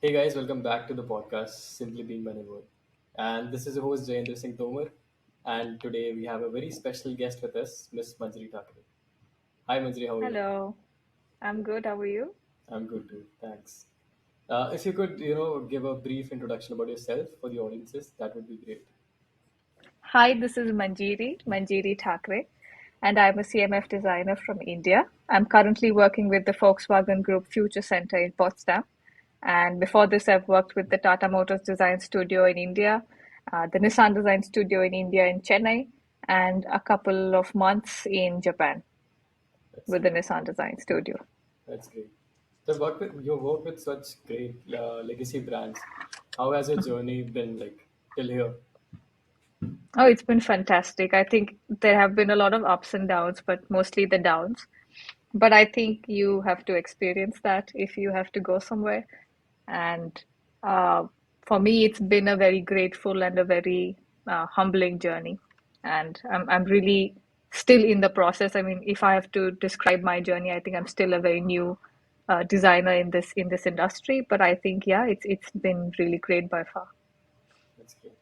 Hey guys, welcome back to the podcast, Simply Being by Niwwrd. And this is your host Jayendra Singh Tomar. And today we have a very special guest with us, Miss Manjiri Thakre. Hi Manjiri, how are you? Hello, I'm good. How are you? I'm good too, thanks. If you could, give a brief introduction about yourself for the audiences, that would be great. Hi, this is Manjiri Thakre, and I'm a CMF designer from India. I'm currently working with the Volkswagen Group Future Center in Potsdam. And before this, I've worked with the Tata Motors Design Studio in India, the Nissan Design Studio in India in Chennai, and a couple of months in Japan That's with the great. Nissan Design Studio. That's great. So you work with such great legacy brands. How has your journey been like till here? Oh, it's been fantastic. I think there have been a lot of ups and downs, but mostly the downs. But I think you have to experience that if you have to go somewhere. And uh, for me, it's been a very grateful and a very humbling journey. And I'm really still in the process. I mean, if I have to describe my journey, I think I'm still a very new designer in this industry. But I think, yeah, it's been really great by far. That's great.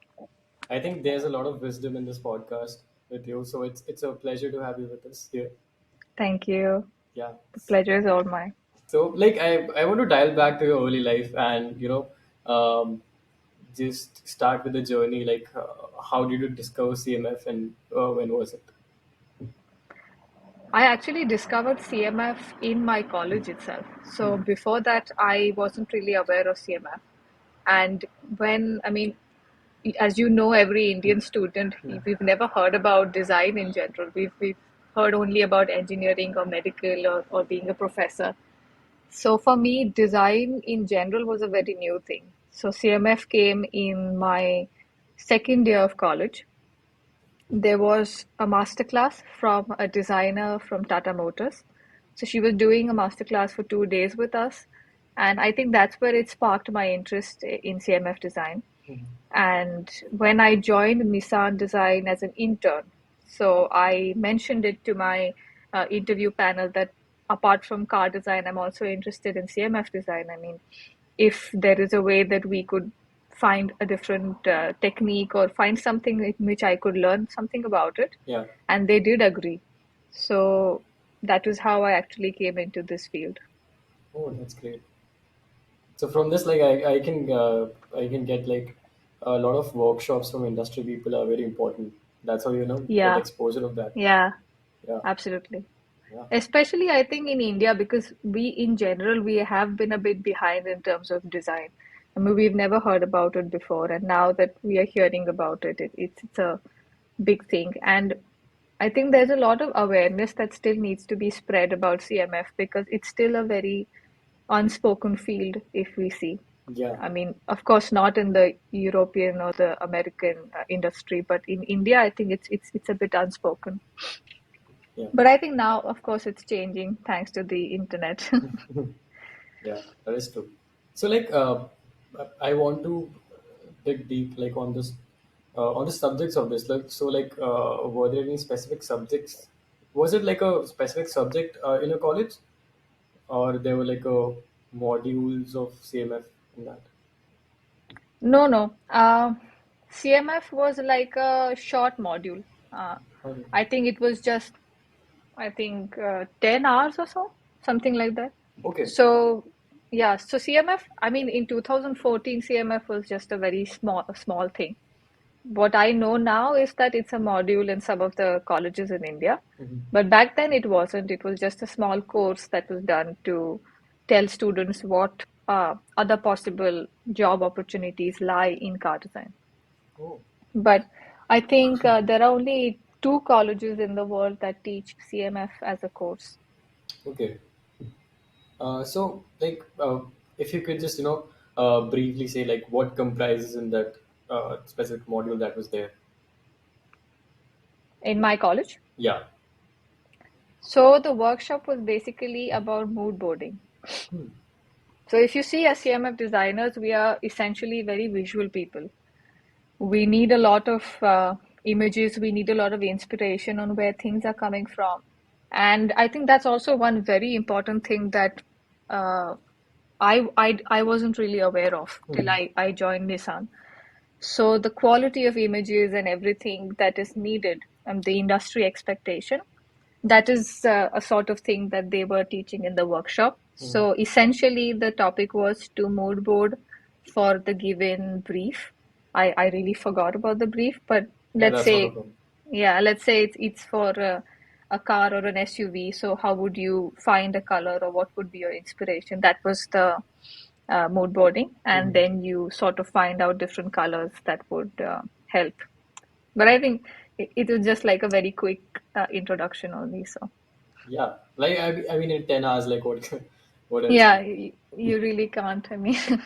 I think there's a lot of wisdom in this podcast with you, so it's a pleasure to have you with us here. Thank you. Yeah. The pleasure is all mine. So like I want to dial back to your early life and just start with the journey. Like how did you discover CMF and when was it? I actually discovered CMF in my college itself. So before that, I wasn't really aware of CMF. And I mean, as you know, every Indian student, Yeah. we've never heard about design in general. We've heard only about engineering or medical or being a professor. So for me, design in general was a very new thing. So CMF came in my second year of college. There was a masterclass from a designer from Tata Motors. So she was doing a masterclass for 2 days with us. And I think that's where it sparked my interest in CMF design. And when I joined Nissan Design as an intern, so I mentioned it to my interview panel that apart from car design, I'm also interested in CMF design. I mean, if there is a way that we could find a different technique or find something in which I could learn something about it, Yeah. and they did agree. So that was how I actually came into this field. Oh, that's great. So from this, like I can get like a lot of workshops from industry people are very important. That's how get Yeah, exposure of that. yeah, Yeah. absolutely. Yeah. Especially, I think in India, because we, in general, we have been a bit behind in terms of design. I mean, we've never heard about it before, and now that we are hearing about it, it's a big thing. And I think there's a lot of awareness that still needs to be spread about CMF because it's still a very unspoken field, if we see. Yeah. I mean, of course, not in the European or the American industry, but in India, I think it's a bit unspoken. Yeah. But I think now, of course, it's changing thanks to the internet. Yeah, that is true. So, like, I want to dig deep, like, on the subjects of this. Like, so, like, were there any specific subjects? Was it like a specific subject in a college, or there were like a modules of CMF in that? No, no. CMF was like a short module. Uh, Okay. I think it was just, I think, 10 hours or so, something like that. Okay. So, yeah, so CMF, I mean, in 2014, CMF was just a very small thing. What I know now is that it's a module in some of the colleges in India. Mhm. But back then it wasn't. It was just a small course that was done to tell students what other possible job opportunities lie in car design. Oh, But I think there are only two colleges in the world that teach CMF as a course. okay. So, like, if you could just, briefly say, like, what comprises in that specific module that was there? In my college. Yeah. So the workshop was basically about mood boarding. So if you see as CMF designers, we are essentially very visual people. We need a lot of images, we need a lot of inspiration on where things are coming from. And I think that's also one very important thing that uh, I wasn't really aware of till Mhm. I joined Nissan. So the quality of images and everything that is needed, the industry expectation, that is a sort of thing that they were teaching in the workshop. Mhm. So essentially, the topic was to mood board for the given brief. I really forgot about the brief, but Yeah, let's that's not a say, problem. yeah, let's say it's for a car or an SUV. So how would you find a color, or what would be your inspiration? That was the mood boarding, and Mhm. then you sort of find out different colors that would help. But I think it was just like a very quick introduction only. So Yeah, like I mean, in 10 hours, like what, what else? yeah, you really can't. I mean,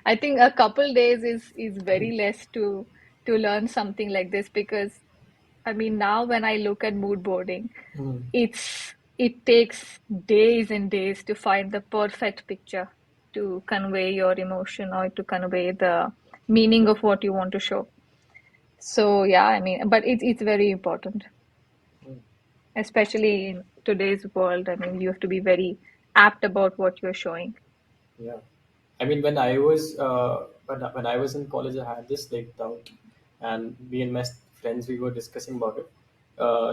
I think a couple days is very less to learn something like this because I mean now when I look at mood boarding, Mhm. it takes days and days to find the perfect picture to convey your emotion or to convey the meaning of what you want to show. So yeah, I mean, but it's very important, especially in today's world. I mean, you have to be very apt about what you're showing. Yeah, I mean, when I was in college, I had this like doubt, and me and my friends we were discussing about it.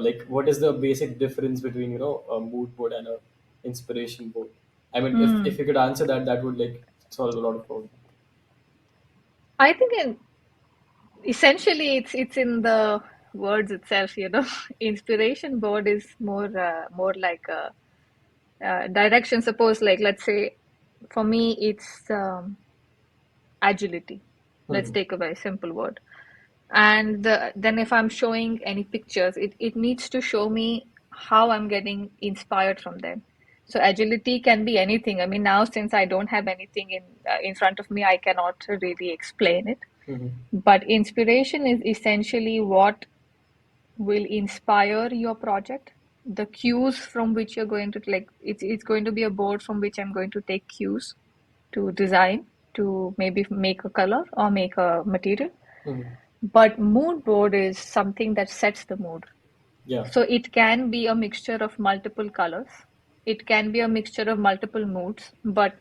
Like, what is the basic difference between a mood board and a inspiration board? I mean, if Hmm. you could answer that, that would like solve a lot of problems. I think essentially it's in the words itself, you know. Inspiration board is more like a direction. Suppose, like, let's say, for me, it's agility. Let's Mhm. take a very simple word. And then if I'm showing any pictures, it needs to show me how I'm getting inspired from them. So agility can be anything. I mean, now since I don't have anything in front of me, I cannot really explain it. Mhm. But inspiration is essentially what will inspire your project. The cues from which you're going to like it's going to be a board from which I'm going to take cues to design, to maybe make a color or make a material. Mhm. But mood board is something that sets the mood. Yeah. So it can be a mixture of multiple colors. It can be a mixture of multiple moods, but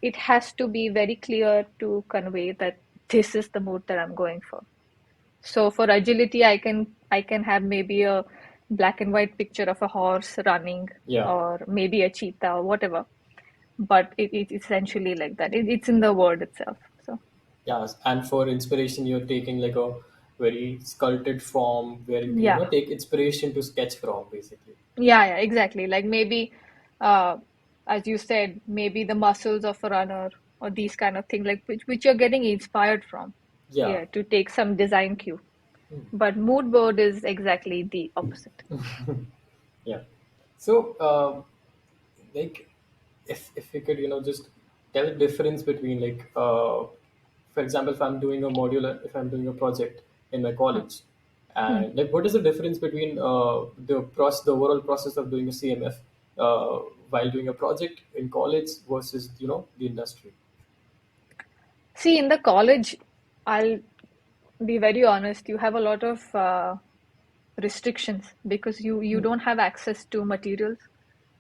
it has to be very clear to convey that this is the mood that I'm going for. So for agility, I can have maybe a black and white picture of a horse running, Yeah. or maybe a cheetah or whatever. But it's essentially like that. It's in the word itself. So Yeah, and for inspiration, you're taking like a very sculpted form where you can, yeah. take inspiration to sketch from, basically. Yeah, exactly. Like maybe, uh, as you said, maybe the muscles of a runner or these kind of things, like which you're getting inspired from. Yeah. Yeah, to take some design cue. But mood board is exactly the opposite. Yeah. So, like, if you could, just tell the difference between for example, if I'm doing a project in my Hmm. college, Hmm. and like, what is the difference between the overall process of doing a CMF while doing a project in college versus the industry? See, in the college, I'll be very honest, you have a lot of restrictions because you don't have access to materials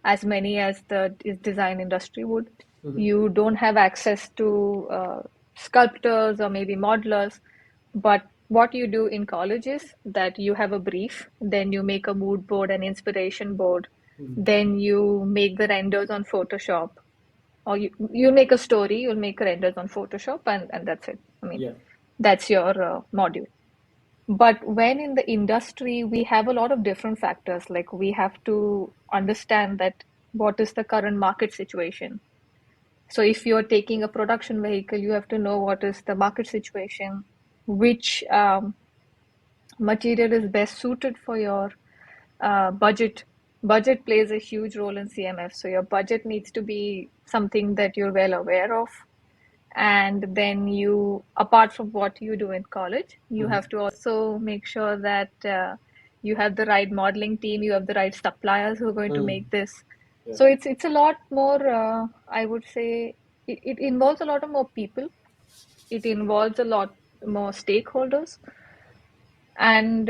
as many as the design industry would. Mhm. You don't have access to sculptors or maybe modelers. But what you do in college is that you have a brief, then you make a mood board, an inspiration board, Mhm. then you make the renders on Photoshop, or you make a story, you'll make renders on Photoshop, and that's it. I mean, Yeah. that's your module. But when in the industry, we have a lot of different factors. Like we have to understand that what is the current market situation. So if you're taking a production vehicle, you have to know what is the market situation, which material is best suited for your budget. Budget plays a huge role in CMF. So your budget needs to be something that you're well aware of. And then you, apart from what you do in college, you Mhm. have to also make sure that you have the right modeling team, you have the right suppliers who are going to Mhm. make this. Yeah. So it's a lot more. I would say it involves a lot of more people. It involves a lot more stakeholders, and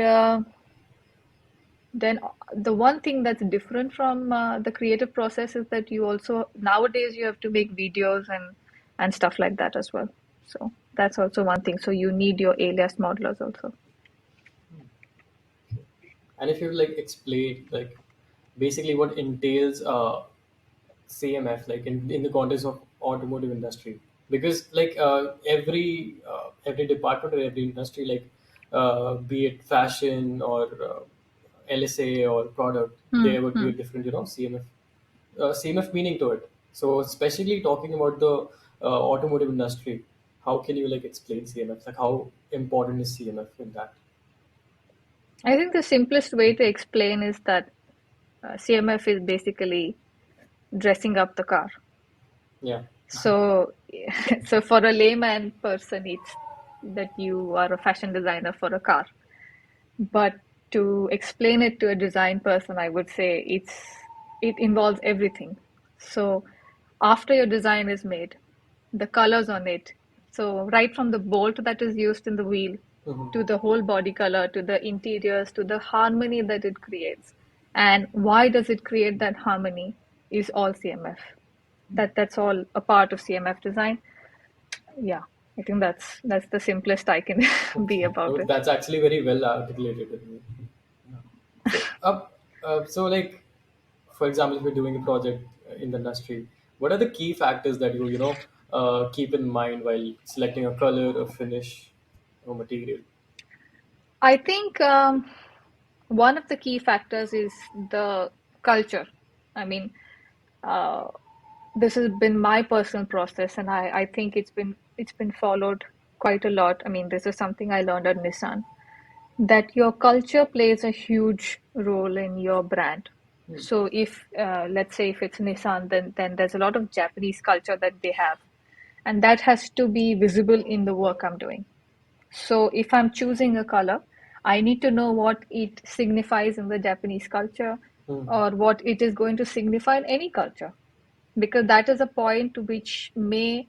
then the one thing that's different from the creative process is that you also nowadays you have to make videos and and stuff like that as well. So that's also one thing. So you need your alias modelers also. And if you like explain like basically what entails CMF like in the context of automotive industry, because like every department or every industry like be it fashion or LSA or product, Hmm. there would be Hmm. a different CMF meaning to it. So especially talking about the automotive industry, how can you like explain CMF? Like how important is CMF in that? I think the simplest way to explain is that CMF is basically dressing up the car. Yeah. So, so for a layman person, it's that you are a fashion designer for a car. But to explain it to a design person, I would say it involves everything. So after your design is made, the colors on it. So right from the bolt that is used in the wheel Mhm. to the whole body color to the interiors to the harmony that it creates. And why does it create that harmony is all CMF. That's all a part of CMF design. Yeah, I think that's the simplest I can be Okay. about No, it. that's actually very well articulated. Yeah. So like, for example, if you're doing a project in the industry, what are the key factors that you keep in mind while selecting a color, a finish, or material? I think one of the key factors is the culture. I mean, uh, this has been my personal process, and I think it's been followed quite a lot. I mean, this is something I learned at Nissan, that your culture plays a huge role in your brand. Hmm. So if let's say if it's Nissan, then there's a lot of Japanese culture that they have, and that has to be visible in the work I'm doing. So if I'm choosing a color, I need to know what it signifies in the Japanese culture Hmm. or what it is going to signify in any culture, because that is a point which may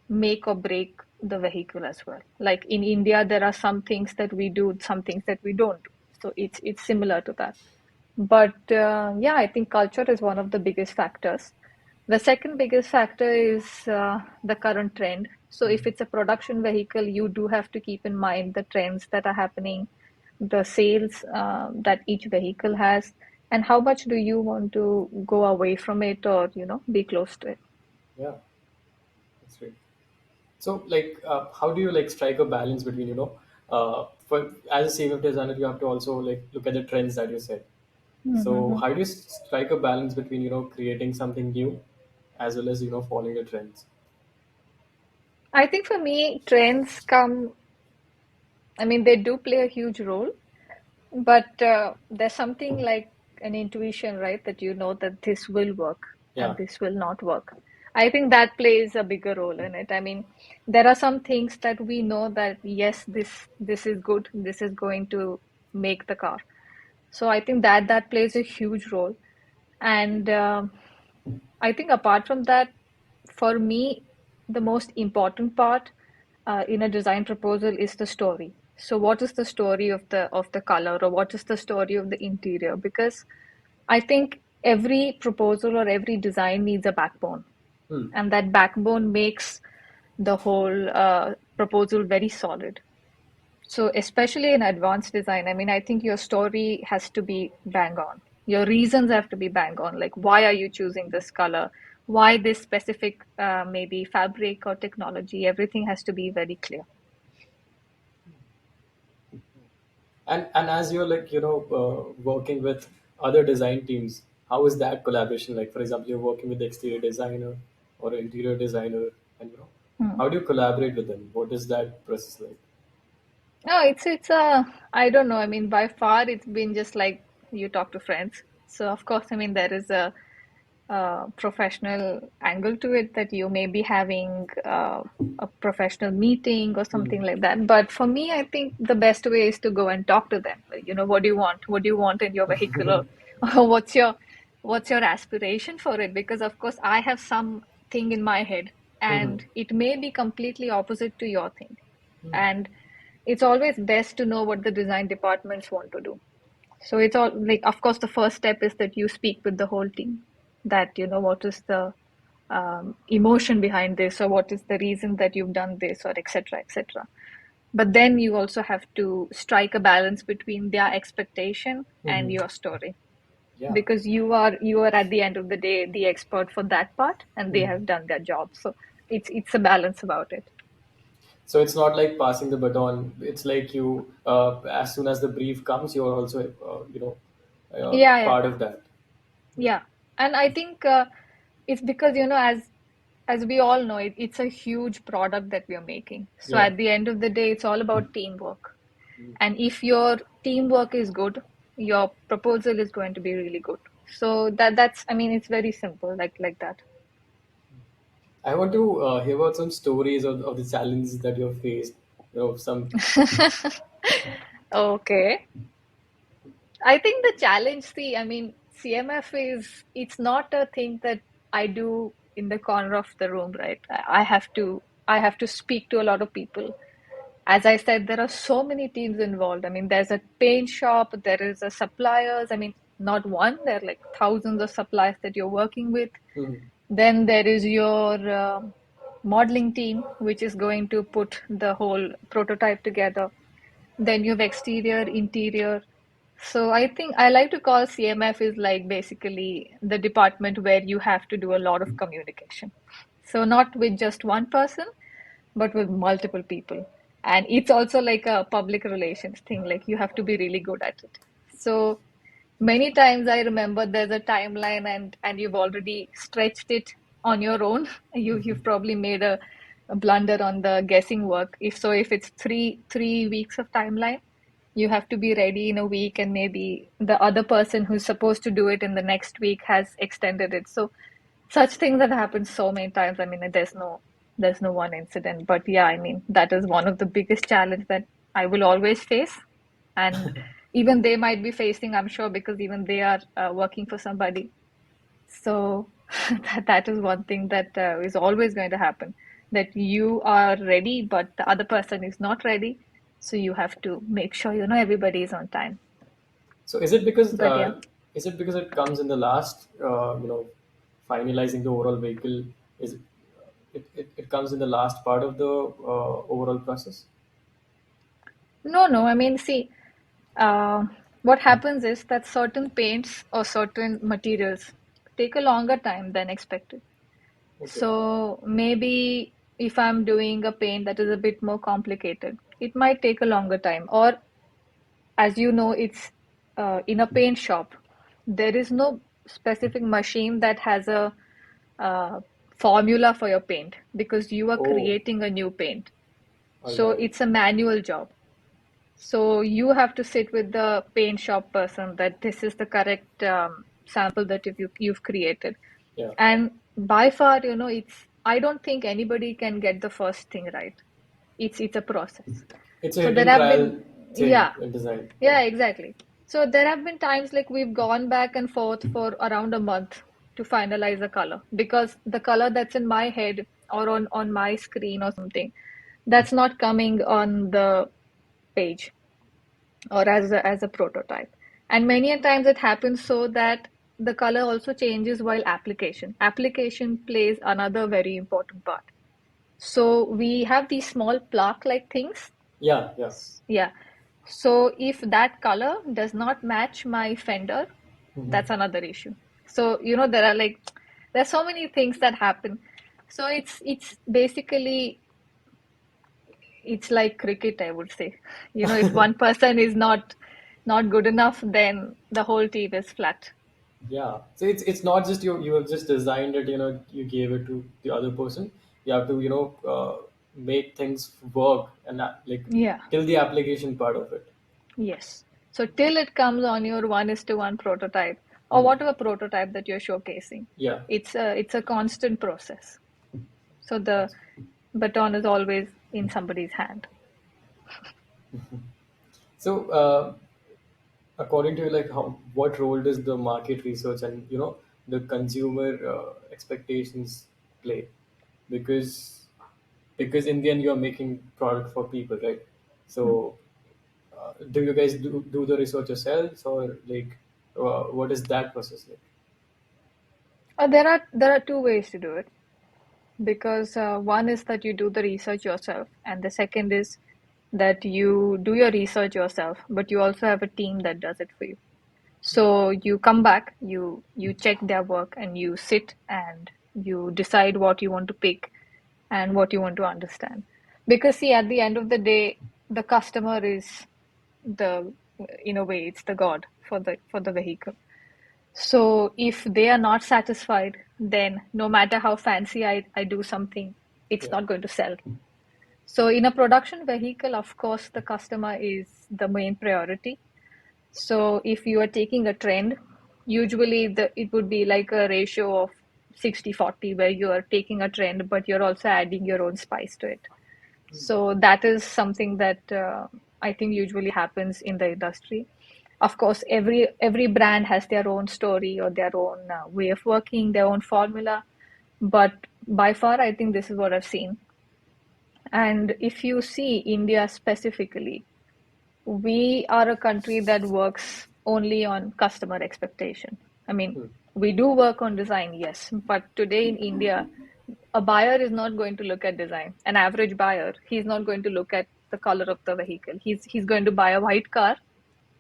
make or break the vehicle as well. Like in India, there are some things that we do, some things that we don't do. So it's similar to that. But yeah, I think culture is one of the biggest factors. The second biggest factor is the current trend. So if it's a production vehicle, you do have to keep in mind the trends that are happening, the sales that each vehicle has, and how much do you want to go away from it or, be close to it. Yeah, that's great. So, like, how do you like strike a balance between for as a CMF designer, you have to also like look at the trends that you said. So, Mhm. how do you strike a balance between creating something new as well as following the trends? I think for me, trends come, I mean, they do play a huge role, but there's something like an intuition, right? That you know that this will work Yeah. and this will not work. I think that plays a bigger role in it. I mean, there are some things that we know that yes, this is good, this is going to make the car. So I think that plays a huge role. And I think apart from that, for me, the most important part in a design proposal is the story. So what is the story of the color, or what is the story of the interior? Because I think every proposal or every design needs a backbone, Hmm. and that backbone makes the whole proposal very solid. So, especially in advanced design, I mean, I think your story has to be bang on. Your reasons have to be bang on. Like, why are you choosing this color? Why this specific, maybe fabric or technology? Everything has to be very clear. And as you're like working with other design teams, how is that collaboration like? For example, you're working with the exterior designer or interior designer, and Hmm. how do you collaborate with them? What is that process like? No, it's a, I don't know. I mean, by far it's been just like you talk to friends. So of course, I mean there is a professional angle to it, that you may be having a professional meeting or Hmm. something like that. But for me, I think the best way is to go and talk to them. Like, what do you want? What do you want in your vehicle? Or what's your aspiration for it? Because of course, I have something in my head, Hmm. and it may be completely opposite to your thing. And it's always best to know what the design departments want to do. So it's all like, of course, the first step is that you speak with the whole team, that what is the emotion behind this, or what is the reason that you've done this, or etc., etc. But then you also have to strike a balance between their expectation and Hmm. your story, Yeah. because you are at the end of the day the expert for that part, and they Hmm. have done their job. So it's a balance about it. So it's not like passing the baton. It's like you, as soon as the brief comes, you're also, Yeah, yeah, part of that. yeah. And I think it's because, as we all know, it's a huge product that we are making. So Yeah. at the end of the day, it's all about teamwork. And if your teamwork is good, your proposal is going to be really good. So that's, I mean, it's very simple, like that. I want to hear about some stories of the challenges that you've faced. Some. Okay. I think the challenge, see, I mean, CMF it's not a thing that I do in the corner of the room, right? I have to speak to a lot of people. As I said, there are so many teams involved. I mean, there's a paint shop, there is a suppliers. I mean, not one, there are like thousands of suppliers that you're working with. Mhm. Then there is your modeling team, which is going to put the whole prototype together. Then you have exterior, interior. So I think I like to call CMF is like basically the department where you have to do a lot of communication. So not with just one person, but with multiple people. And it's also like a public relations thing, like you have to be really good at it. So many times I remember there's a timeline, and you've already stretched it on your own. You've probably made a blunder on the guessing work. If it's three weeks of timeline, you have to be ready in a week, and maybe the other person who's supposed to do it in the next week has extended it. So such things have happened so many times. I mean, there's no one incident, but yeah, I mean, that is one of the biggest challenge that I will always face, and even they might be facing, I'm sure, because even they are working for somebody. So that is one thing that is always going to happen, that you are ready, but the other person is not ready. So you have to make sure everybody is on time. So is it because But yeah. it comes in the last, finalizing the overall vehicle? Is it comes in the last part of the overall process? No, no. I mean, see, uh, what happens is that certain paints or certain materials take a longer time than expected. Okay. So maybe if I'm doing a paint that is a bit more complicated, it might take a longer time. Or, as you know, it's in a paint shop, there is no specific machine that has a uh, formula for your paint, because you are Oh, creating a new paint. all So right. it's a manual job. So you have to sit with the paint shop person that this is the correct sample that you've created. Yeah. And by far, I don't think anybody can get the first thing right. It's a process. It's a So hit there and have trial been, thing yeah, in design. Yeah. yeah, exactly. So there have been times like we've gone back and forth for around a month to finalize a color, because the color that's in my head or on my screen or something, that's not coming on the page or as a prototype. And many a times it happens so that the color also changes while application plays another very important part. So we have these small plaque like things. Yeah. Yeah. Yeah. So if that color does not match my fender, Hmm. that's another issue. So there's so many things that happen. So it's basically, it's like cricket, I would say. If one person is not good enough, then the whole team is flat. Yeah. So it's not just you have just designed it. You gave it to the other person. You have to make things work, and like Yeah. till the application part of it. Yes. So till it comes on your 1:1 prototype, or Hmm. whatever prototype that you're showcasing, Yeah. it's a constant process. So the That's baton is always in somebody's hand. so. According to you, like how what role does the market research and the consumer expectations play? Because in the end you are making product for people, right? So do you guys do the research yourselves, or like what is that process like? There are two ways to do it. because one is that you do the research yourself, and the second is that you do your research yourself, but you also have a team that does it for you. So you come back, you check their work, and you sit and you decide what you want to pick and what you want to understand. Because see, at the end of the day, the customer is the, in a way, it's the god for the vehicle. So if they are not satisfied, then no matter how fancy I do something, it's Yeah. not going to sell. So in a production vehicle, of course, the customer is the main priority. So if you are taking a trend, usually it would be like a ratio of 60-40, where you are taking a trend, but you're also adding your own spice to it. So that is something that I think usually happens in the industry. Of course, every brand has their own story or their own way of working, their own formula. But by far, I think this is what I've seen. And if you see India specifically, we are a country that works only on customer expectation. I mean, Hmm. we do work on design, yes, but today in India, a buyer is not going to look at design. An average buyer, he's not going to look at the color of the vehicle. He's going to buy a white car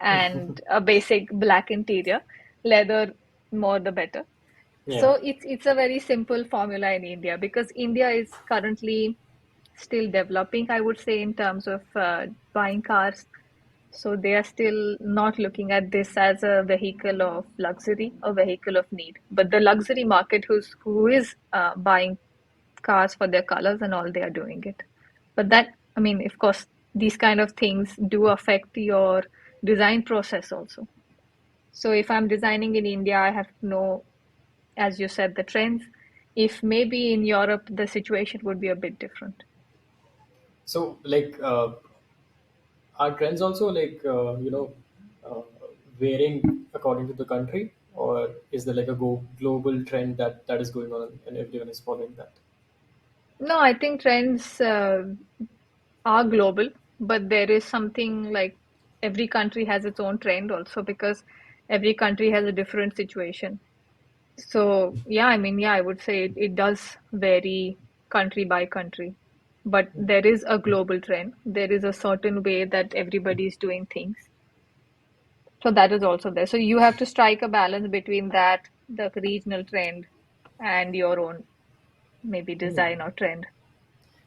and a basic black interior, leather more the better. Yeah. So it's a very simple formula in India, because India is currently still developing, I would say, in terms of buying cars. So they are still not looking at this as a vehicle of luxury, a vehicle of need. But the luxury market who is buying cars for their colors and all, they are doing it. But that, I mean, of course, these kind of things do affect your design process also. So if I'm designing in India, I have to know, as you said, the trends. If maybe in Europe, the situation would be a bit different. So like are trends also like uh, varying according to the country, or is there like a global trend that is going on and everyone is following that? No, I think trends are global, but there is something like every country has its own trend also, because every country has a different situation. So, yeah, I mean, yeah, I would say it does vary country by country, but there is a global trend. There is a certain way that everybody is doing things. So that is also there. So you have to strike a balance between that, the regional trend, and your own maybe design or trend.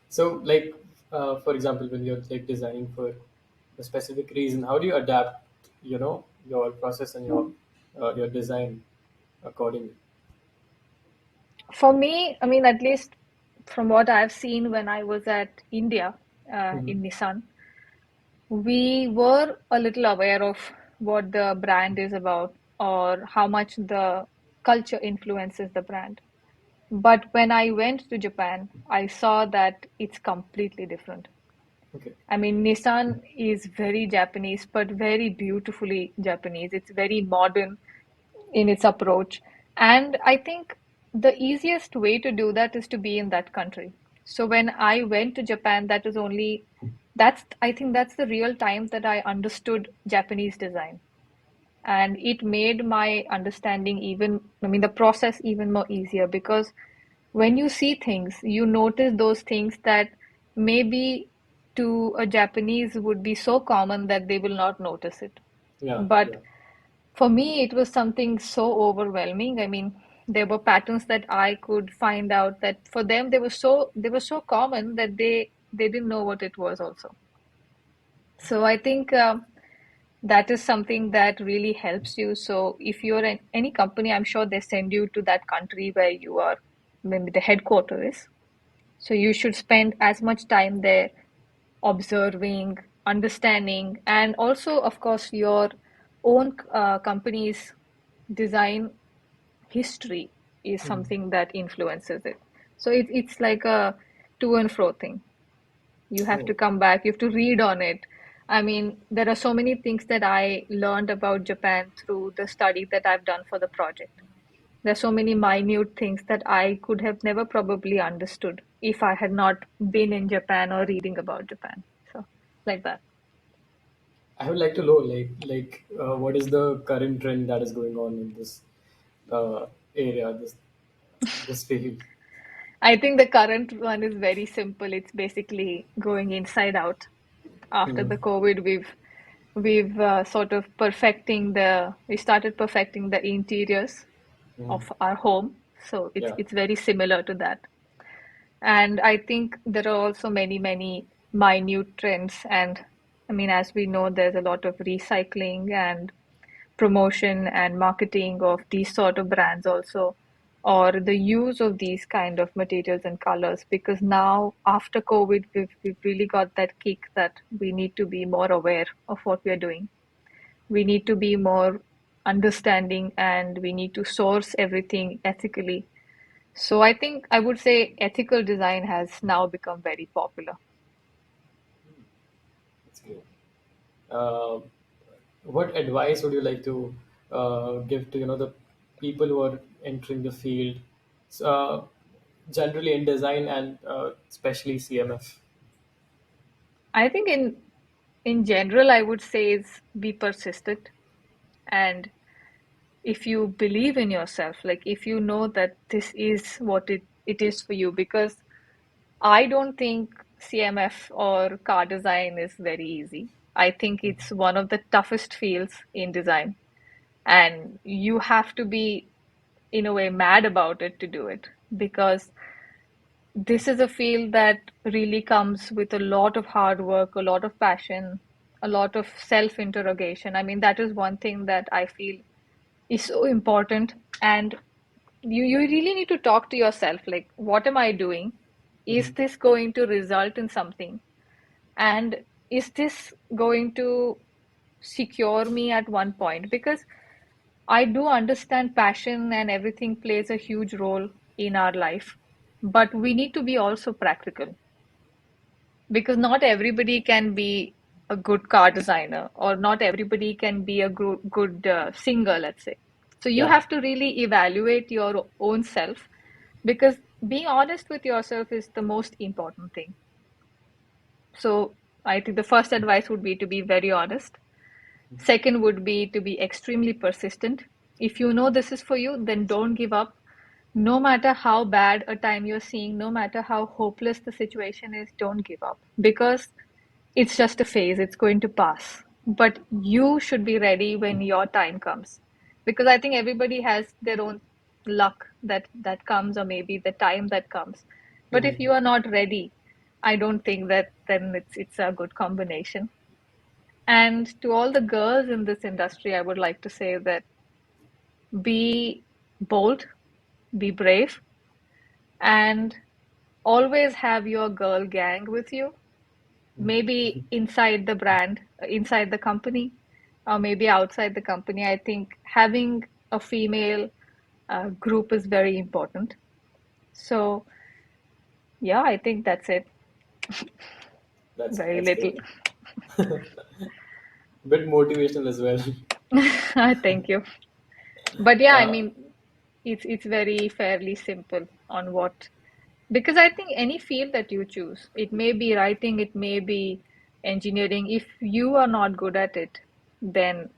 So like for example, when you're like designing for a specific reason, how do you adapt your process and your design accordingly? For me, I mean, at least from what I've seen when I was at India, Hmm. in Nissan, we were a little aware of what the brand is about or how much the culture influences the brand. But when I went to Japan, I saw that it's completely different. Okay. I mean, Nissan is very Japanese, but very beautifully Japanese. It's very modern in its approach. And I think the easiest way to do that is to be in that country. So when I went to Japan, I think that's the real time that I understood Japanese design. And it made my understanding even, I mean, the process even more easier, because when you see things, you notice those things that maybe to a Japanese would be so common that they will not notice it. Yeah. But Yeah. for me, it was something so overwhelming. I mean, there were patterns that I could find out that for them they were so common that they didn't know what it was also. So I think that is something that really helps you. So if you're in any company, I'm sure they send you to that country where you are, maybe the headquarters is. So you should spend as much time there observing, understanding, and also, of course, your own company's design history is something that influences it. So it's like a to and fro thing. You have to Oh. come back, you have to read on it. I mean, there are so many things that I learned about Japan through the study that I've done for the project. There's so many minute things that I could have never probably understood if I had not been in Japan or reading about Japan. So, like that. I would like to know what is the current trend that is going on in this area, this field. I think the current one is very simple. It's basically going inside out. After Mm-hmm. the COVID, we've sort of we started perfecting the interiors Mm-hmm. of our home. So Yeah. it's very similar to that. And I think there are also many minute trends. And I mean, as we know, there's a lot of recycling and promotion and marketing of these sort of brands also, or the use of these kind of materials and colors. Because now, after COVID, we've really got that kick that we need to be more aware of what we are doing. We need to be more understanding and we need to source everything ethically. So I think I would say ethical design has now become very popular. That's great. Uh, what advice would you like to give to the people who are entering the field, uh, generally in design and especially CMF? I think in general, I would say is be persistent. And if you believe in yourself, like if you know that this is what it is for you, because I don't think CMF or car design is very easy. I think it's one of the toughest fields in design, and you have to be, in a way, mad about it to do it, because this is a field that really comes with a lot of hard work, a lot of passion, a lot of self-interrogation. I mean, that is one thing that I feel is so important. And you really need to talk to yourself, like, what am I doing? Is Mhm. this going to result in something? And is this going to secure me at one point? Because I do understand passion and everything plays a huge role in our life, but we need to be also practical, because not everybody can be a good car designer, or not everybody can be a good singer, let's say. So you Yeah. have to really evaluate your own self, because being honest with yourself is the most important thing. So I think the first advice would be to be very honest. Second would be to be extremely persistent. If you know this is for you, then don't give up. No matter how bad a time you're seeing, no matter how hopeless the situation is, don't give up, because it's just a phase, it's going to pass. But you should be ready when your time comes. Because I think everybody has their own luck that comes, or maybe the time that comes. But if Mhm. you are not ready, I don't think that then it's a good combination. And to all the girls in this industry, I would like to say that be bold, be brave, and always have your girl gang with you. Maybe inside the brand, inside the company, or maybe outside the company. I think having a female group is very important. So, yeah, I think that's it. Very That's little. great. Bit motivational as well. Thank you. But yeah, I Uh, mean, it's very fairly simple on what, because I think any field that you choose, it may be writing, it may be engineering. If you are not good at it, then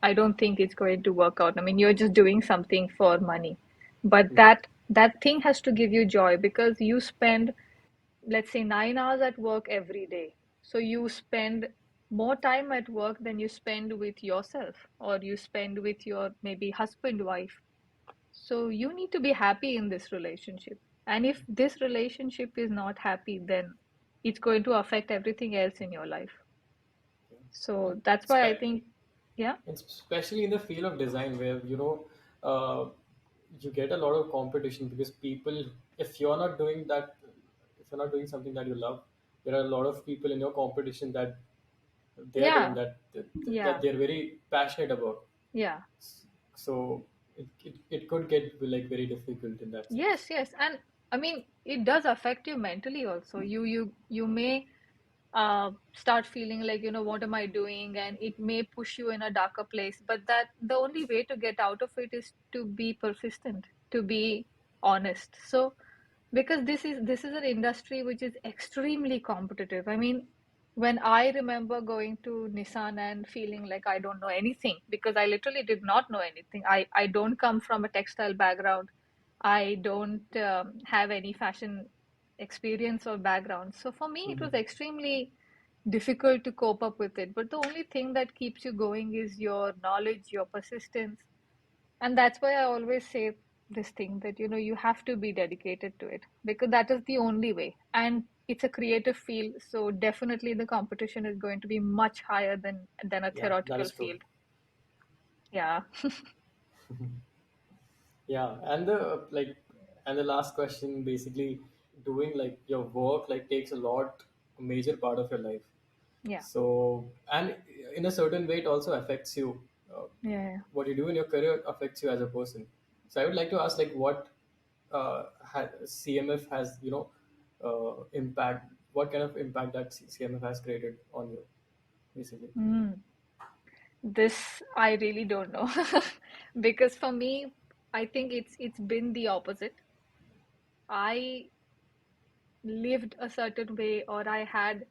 I don't think it's going to work out. I mean, you're just doing something for money, but that thing has to give you joy, because you spend, let's say, 9 hours at work every day. So you spend more time at work than you spend with yourself, or you spend with your maybe husband, wife. So you need to be happy in this relationship. And if this relationship is not happy, then it's going to affect everything else in your life. and So that's why I think, yeah, especially in the field of design, where uh, you get a lot of competition, because people, if you're not doing that, if you're not doing something that you love, there are a lot of people in your competition that they are doing yeah, that yeah, they're very passionate about. yeah. So it could get like very difficult in that sense. Yes, yes. And I mean, it does affect you mentally also. You may start feeling like, what am I doing? And it may push you in a darker place. But that the only way to get out of it is to be persistent, to be honest. So, because this is an industry which is extremely competitive. I mean, when I remember going to Nissan and feeling like I don't know anything, because I literally did not know anything. I don't come from a textile background. I don't have any fashion experience or background. So for me, it was Mhm. extremely difficult to cope up with it. But the only thing that keeps you going is your knowledge, your persistence. And that's why I always say this thing that, you have to be dedicated to it because that is the only way. And it's a creative field, so definitely the competition is going to be much higher than a Yeah, that theoretical is true. field. Yeah. Yeah, and the last question, basically, doing like your work like takes a major part of your life. Yeah. So, and in a certain way, it also affects you. Yeah. What you do in your career affects you as a person. So, I would like to ask, like, what CMF has, impact. What kind of impact that CMF has created on you, basically? Mm. This I really don't know because for me, I think it's been the opposite. I lived a certain way or I had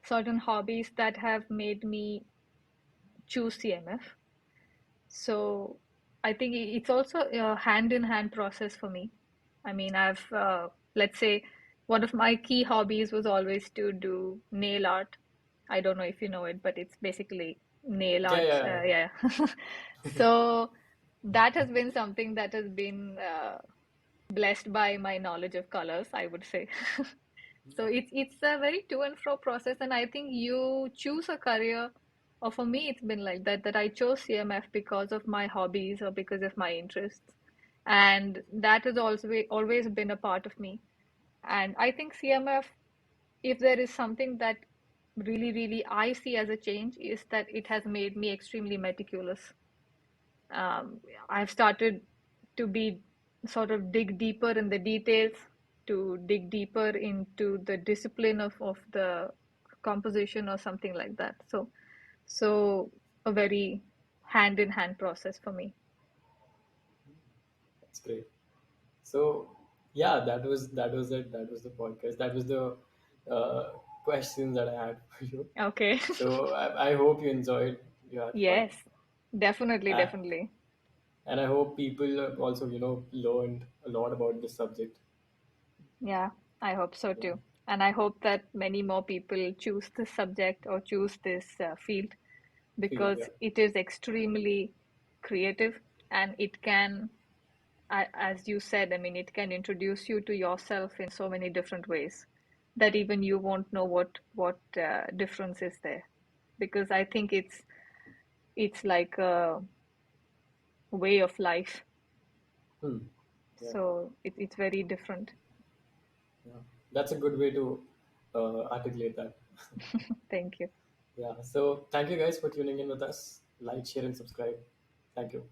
certain hobbies that have made me choose CMF. So I think it's also a hand in hand process for me. I mean, let's say, one of my key hobbies was always to do nail art. I don't know if you know it, but it's basically nail Yeah, art. yeah, Yeah. So that has been something that has been blessed by my knowledge of colors, I would say. So it's a very to and fro process, and I think you choose a career, or for me, it's been like that, that I chose CMF because of my hobbies or because of my interests, and that has also always been a part of me. And I think CMF, if there is something that really, really I see as a change, is that it has made me extremely meticulous. I've started to be sort of dig deeper in the details, to dig deeper into the discipline of the composition or something like that. So a very hand in hand process for me. that's great. So yeah, that was it. That was the podcast. That was the questions that I had for you. Okay. So I hope you enjoyed. You had fun, Yes, definitely, uh, definitely. and I hope people also learned a lot about this subject. Yeah, I hope so Yeah, too. And I hope that many more people choose this subject or choose this field field. because Yeah. it is extremely creative and it can, as you said, I mean, it can introduce you to yourself in so many different ways that even you won't know what difference is there. Because I think it's like a way of life, Hmm. Yeah. so it's very different. Yeah. That's a good way to articulate that. Thank you. Yeah. So thank you guys for tuning in with us. Like, share, and subscribe. Thank you.